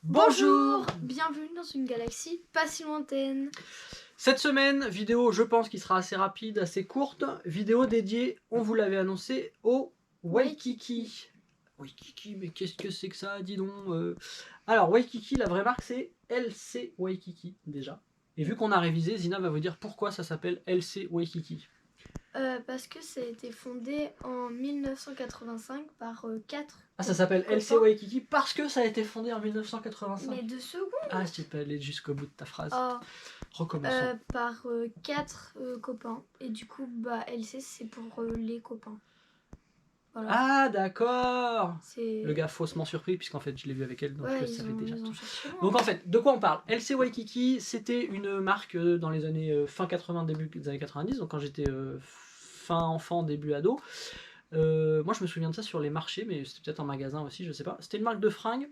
Bonjour. Bienvenue dans une galaxie pas si lointaine. Cette semaine, vidéo je pense qui sera assez rapide, assez courte, vidéo dédiée, on vous l'avait annoncé, au Waikiki. Waikiki, mais qu'est-ce que c'est que ça, dis donc Alors Waikiki, la vraie marque c'est LC Waikiki déjà. Et vu qu'on a révisé, Zina va vous dire pourquoi ça s'appelle LC Waikiki. Parce que ça a été fondé en 1985 par 4. Ah, ça s'appelle copains. LC Waikiki parce que ça a été fondé en 1985. Mais 2 secondes. Ah, je t'ai pas allé jusqu'au bout de ta phrase. Oh, Recommençons. par 4 copains. Et du coup, LC c'est pour les copains. Voilà. Ah, d'accord. C'est... Le gars faussement surpris, puisqu'en fait je l'ai vu avec elle, donc Ouais, ça fait déjà. Donc Donc en fait, de quoi on parle? LC Waikiki, c'était une marque dans les années fin 80, début des années 90, donc quand j'étais fin enfant, début ado. Moi je me souviens de ça sur les marchés, mais c'était peut-être en magasin aussi, je sais pas. C'était une marque de fringues,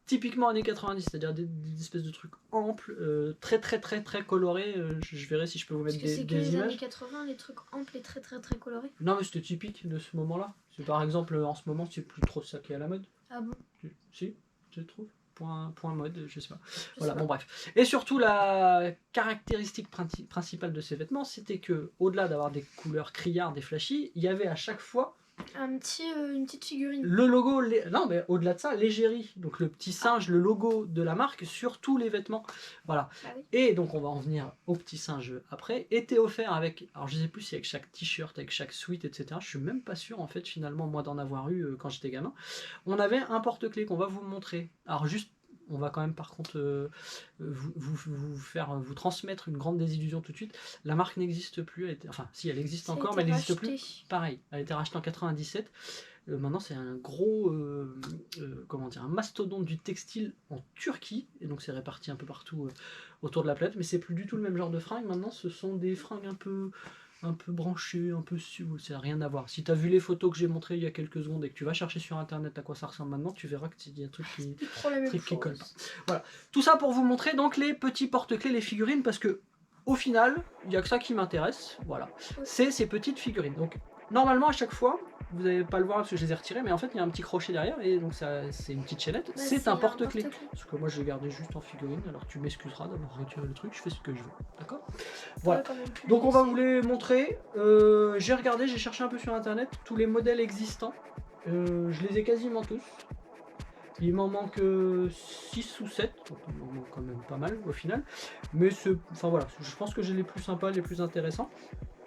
typiquement années 90, c'est-à-dire des espèces de trucs amples, très colorés. Je verrai si je peux vous mettre c'est que des les images. années 80, les trucs amples et très colorés. Non, mais c'était typique de ce moment-là. C'est par exemple, en ce moment, c'est plus trop ça qui est à la mode. Ah bon? Si, je trouve. Point mode, je sais pas. Voilà, bon bref. Et surtout, la caractéristique principale de ces vêtements, c'était que, au-delà d'avoir des couleurs criardes et flashy, il y avait à chaque fois une petite figurine. le logo, non mais au-delà de ça, l'égérie, donc le petit singe, le logo de la marque sur tous les vêtements. Voilà. Bah oui. Et donc on va en venir au petit singe après. Était offert avec, alors je sais plus si avec chaque t-shirt, avec chaque sweat, etc. Je suis même pas sûr en fait finalement moi d'en avoir eu quand j'étais gamin. On avait un porte-clés qu'on va vous montrer. Alors juste, on va quand même par contre vous transmettre une grande désillusion tout de suite. La marque n'existe plus, enfin si elle existe encore, mais elle n'existe plus. Pareil, elle a été rachetée en 97. Maintenant c'est un gros comment dire, un mastodonte du textile en Turquie, et donc c'est réparti un peu partout autour de la planète, mais c'est plus du tout le même genre de fringues. Maintenant ce sont des fringues un peu branchées, un peu ça n'a rien à voir. Si tu as vu les photos que j'ai montrées il y a quelques secondes et que tu vas chercher sur internet à quoi ça ressemble maintenant, tu verras qu'il y a un truc qui colle pas. Voilà, tout ça pour vous montrer donc les petits porte-clés, les figurines, parce que au final il n'y a que ça qui m'intéresse. Voilà, c'est ces petites figurines. Donc normalement à chaque fois, vous n'allez pas le voir parce que je les ai retirés, mais en fait il y a un petit crochet derrière et donc c'est une petite chaînette. C'est un porte-clés. Parce que moi je l'ai gardé juste en figurine, alors tu m'excuseras d'avoir retiré le truc, je fais ce que je veux. D'accord? Voilà. Donc on va vous les montrer. J'ai regardé, j'ai cherché un peu sur internet tous les modèles existants. Je les ai quasiment tous. Il m'en manque 6 ou 7, donc il m'en manque quand même pas mal au final. Mais enfin voilà, je pense que j'ai les plus sympas, les plus intéressants.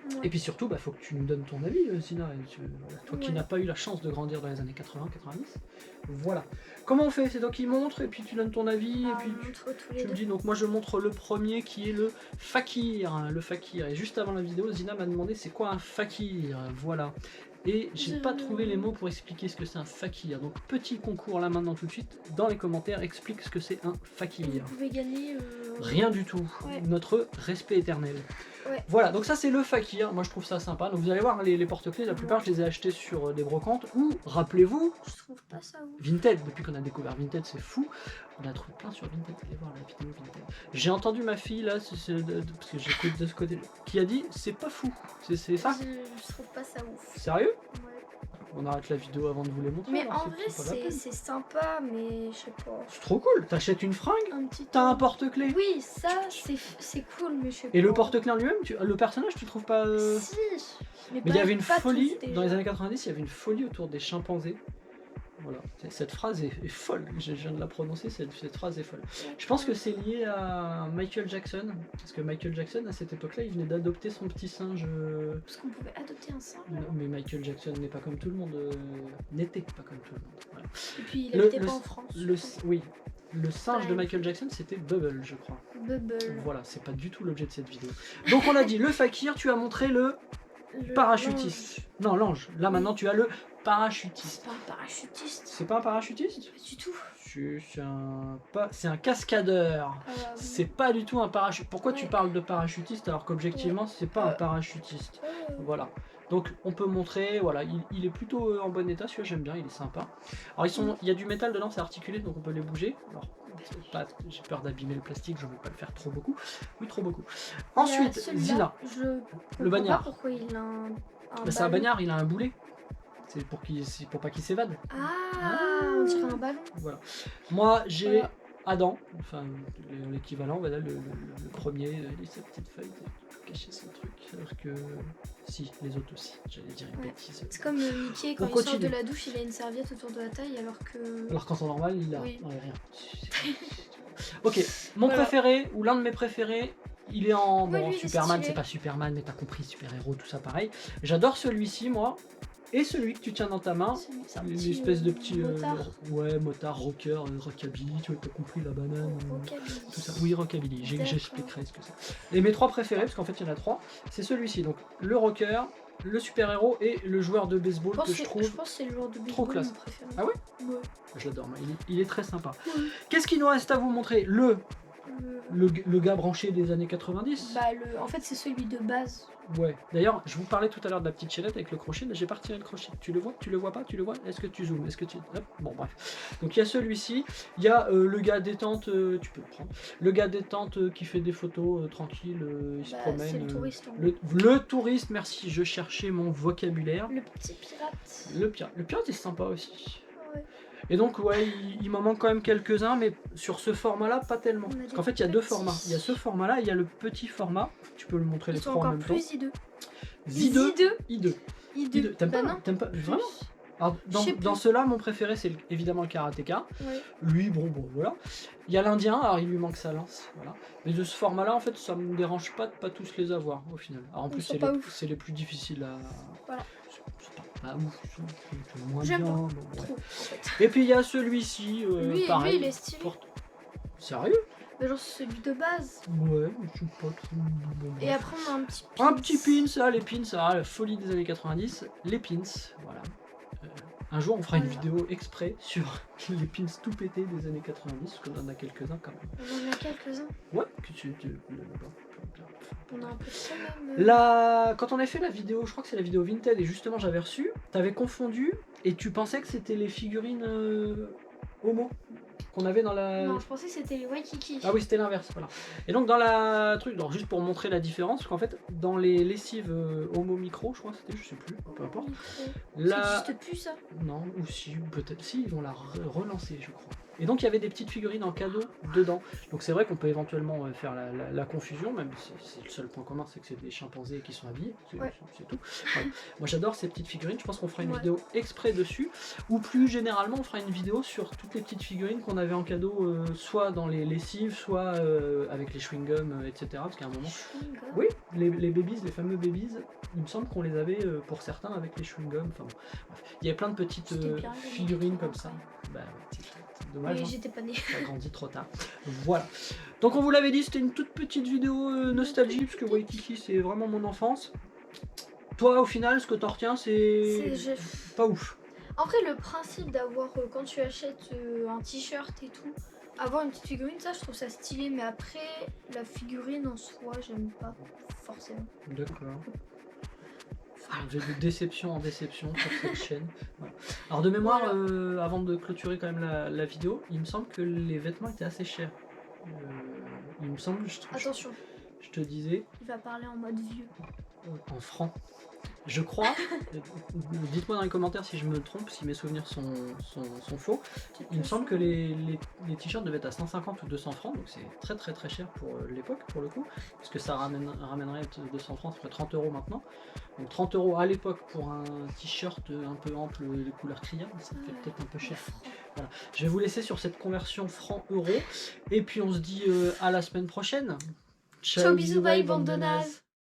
Ouais. Et puis surtout, faut que tu nous donnes ton avis, Sina, toi qui n'as pas eu la chance de grandir dans les années 80-90. Voilà. Comment on fait? C'est toi qui montre, et puis tu donnes ton avis, et puis tu me dis. Donc moi je montre le premier qui est le fakir. Le fakir. Et juste avant la vidéo, Zina m'a demandé c'est quoi un fakir. Voilà. Et j'ai pas trouvé les mots pour expliquer ce que c'est un fakir. Donc petit concours là maintenant tout de suite, dans les commentaires, explique ce que c'est un fakir. Vous pouvez gagner... Rien du tout. Ouais. Notre respect éternel. Ouais. Voilà, donc ça c'est le fakir, moi je trouve ça sympa. Donc vous allez voir les porte-clés, la plupart je les ai achetés sur des brocantes ou, rappelez-vous, je trouve pas ça ouf. Vinted. Depuis qu'on a découvert Vinted, c'est fou. On a trouvé plein sur Vinted, allez voir la vidéo Vinted. J'ai entendu ma fille là, parce que j'écoute de ce côté, qui a dit c'est pas fou, c'est ça. Je trouve pas ça ouf. Sérieux? Ouais. On arrête la vidéo avant de vous les montrer. Mais en vrai c'est sympa, mais je sais pas. C'est trop cool, t'achètes une fringue, t'as un porte-clés. Oui, ça c'est cool, mais je sais pas. Et le porte-clés en lui-même, le personnage tu trouves pas... Si. Mais il y avait une folie, dans les années 90, il y avait une folie autour des chimpanzés. Voilà, cette phrase est folle, je viens de la prononcer, cette phrase est folle. Je pense que c'est lié à Michael Jackson, parce que Michael Jackson à cette époque-là, il venait d'adopter son petit singe. Parce qu'on pouvait adopter un singe. Non, mais Michael Jackson n'est pas comme tout le monde, n'était pas comme tout le monde. Voilà. Et puis il n'était pas en France. Oui, le singe de Michael Jackson c'était Bubble, je crois. Bubble. Voilà, c'est pas du tout l'objet de cette vidéo. Donc on a dit le fakir, tu as montré le parachutiste. Non, l'ange. Là maintenant tu as le parachutiste. C'est pas un parachutiste. C'est pas un parachutiste? Pas du tout. C'est un cascadeur. C'est pas du tout un parachutiste. Pourquoi tu parles de parachutiste alors qu'objectivement c'est pas un parachutiste? Voilà. Donc on peut montrer, voilà, il est plutôt en bon état, celui-là j'aime bien, il est sympa. Alors il y a du métal dedans, c'est articulé, donc on peut les bouger. Alors j'ai peur d'abîmer le plastique, je ne veux pas le faire trop beaucoup. Oui, trop beaucoup. Ensuite, Zina, le bagnard. Pourquoi il a c'est un bagnard, il a un boulet. C'est pour pas qu'il s'évade. Ah, on dirait un ballon. Voilà. Moi j'ai Adam, enfin l'équivalent, voilà, le premier, il a sa petite feuille, cacher son truc, alors que si, les autres aussi, j'allais dire une bêtise. C'est comme Mickey, quand il sort de la douche, il a une serviette autour de la taille, alors que... Alors qu'en temps normal, il a rien. Ok, mon préféré, ou l'un de mes préférés, il est en... Bon, Superman, c'est pas Superman, mais t'as compris, super-héros, tout ça pareil. J'adore celui-ci, moi. Et celui que tu tiens dans ta main, une espèce de petit motard, rocker, rockabilly, tu vois, t'as compris, la banane, tout ça. Oui, rockabilly, j'expliquerai ce que c'est. Et mes 3 préférés, parce qu'en fait il y en a 3, c'est celui-ci, donc le rocker, le super-héros et le joueur de baseball que je trouve c'est le joueur de baseball trop classe. Ah ouais? Ouais. Je l'adore, il est très sympa. Qu'est-ce qu'il nous reste à vous montrer? Le gars branché des années 90. Bah en fait c'est celui de base. Ouais. D'ailleurs, je vous parlais tout à l'heure de la petite chaînette avec le crochet, mais j'ai pas retiré le crochet. Tu le vois? Tu le vois pas? Tu le vois? Est-ce que tu zoomes? Est-ce que tu... Hop. Bon, bref. Donc il y a celui-ci. Il y a le gars détente, tu peux le prendre. Le gars détente qui fait des photos tranquille, il se promène. C'est le touriste. Le touriste, merci, je cherchais mon vocabulaire. Le petit pirate. Le pirate est sympa aussi. Et donc, ouais, il m'en manque quand même quelques-uns, mais sur ce format-là, pas tellement. Parce qu'en fait, il y a 2 formats. Il y a ce format-là et il y a le petit format. Tu peux le montrer les 3 en même temps. I2. T'aimes pas? T'aimes pas? Vraiment? Alors, dans ceux-là, mon préféré, c'est évidemment le karatéka. Ouais. Lui, bon, voilà. Il y a l'Indien, alors il lui manque sa lance. Voilà. Mais de ce format-là, en fait, ça me dérange pas de pas tous les avoir, au final. Alors, en plus, c'est les plus difficiles à... Voilà. J'aime pas trop, en fait. Et puis il y a celui-ci, pareil. Lui, il est stylé. Sérieux? Mais genre c'est celui de base. Ouais, je suis pas trop... Et après on a un petit pins. Un petit pins, les pins, la folie des années 90. Les pins, voilà. Un jour on fera une vidéo exprès sur les pins tout pétés des années 90, parce qu'on en a quelques-uns quand même. On en a quelques-uns? Ouais, on a un peu de ça même. Quand on a fait la vidéo, je crois que c'est la vidéo Vinted, et justement j'avais reçu, t'avais confondu et tu pensais que c'était les figurines homo qu'on avait dans la... Non, je pensais que c'était les Waikiki. Ah oui, c'était l'inverse, voilà. Et donc dans la truc, donc juste pour montrer la différence, parce qu'en fait dans les lessives homo micro, je crois que c'était, je sais plus, peu importe. Ça n'existe plus ça? Non, ou si, peut-être si, ils vont la relancer, je crois. Et donc il y avait des petites figurines en cadeau dedans. Donc c'est vrai qu'on peut éventuellement faire la confusion, même si c'est le seul point commun, c'est que c'est des chimpanzés qui sont habillés, c'est tout. Ouais. Moi j'adore ces petites figurines, je pense qu'on fera une vidéo exprès dessus, ou plus généralement on fera une vidéo sur toutes les petites figurines qu'on avait en cadeau, soit dans les lessives, soit avec les chewing-gums, etc. Parce qu'à un moment... Oui, les babies, les fameux babies, il me semble qu'on les avait pour certains avec les chewing-gums. Enfin, bref. Il y avait plein de petites figurines comme ça. Bah, dommage, oui, j'étais pas née. Ça a grandi trop tard. Voilà. Donc on vous l'avait dit, c'était une toute petite vidéo nostalgie, parce que Waikiki c'est vraiment mon enfance. Toi au final, ce que t'en retiens, c'est pas ouf. En vrai, le principe d'avoir, quand tu achètes un t-shirt et tout, avoir une petite figurine, ça je trouve ça stylé, mais après, la figurine en soi, j'aime pas forcément. D'accord. J'ai de déception en déception sur cette chaîne. Voilà. Alors de mémoire, avant de clôturer quand même la vidéo, il me semble que les vêtements étaient assez chers. Il me semble, attention. Je te disais... Il va parler en mode vieux. En francs. Je crois, dites-moi dans les commentaires si je me trompe, si mes souvenirs sont faux. Il me semble que les t-shirts devaient être à 150 ou 200 francs, donc c'est très très très cher pour l'époque, pour le coup, parce que ça ramènerait 200 francs, ça ferait 30 € maintenant. Donc 30 € à l'époque pour un t-shirt un peu ample de couleur criarde, ça fait peut-être un peu cher. Voilà. Je vais vous laisser sur cette conversion francs-euros, et puis on se dit à la semaine prochaine. Ciao, bisous, bye, bande de nazes.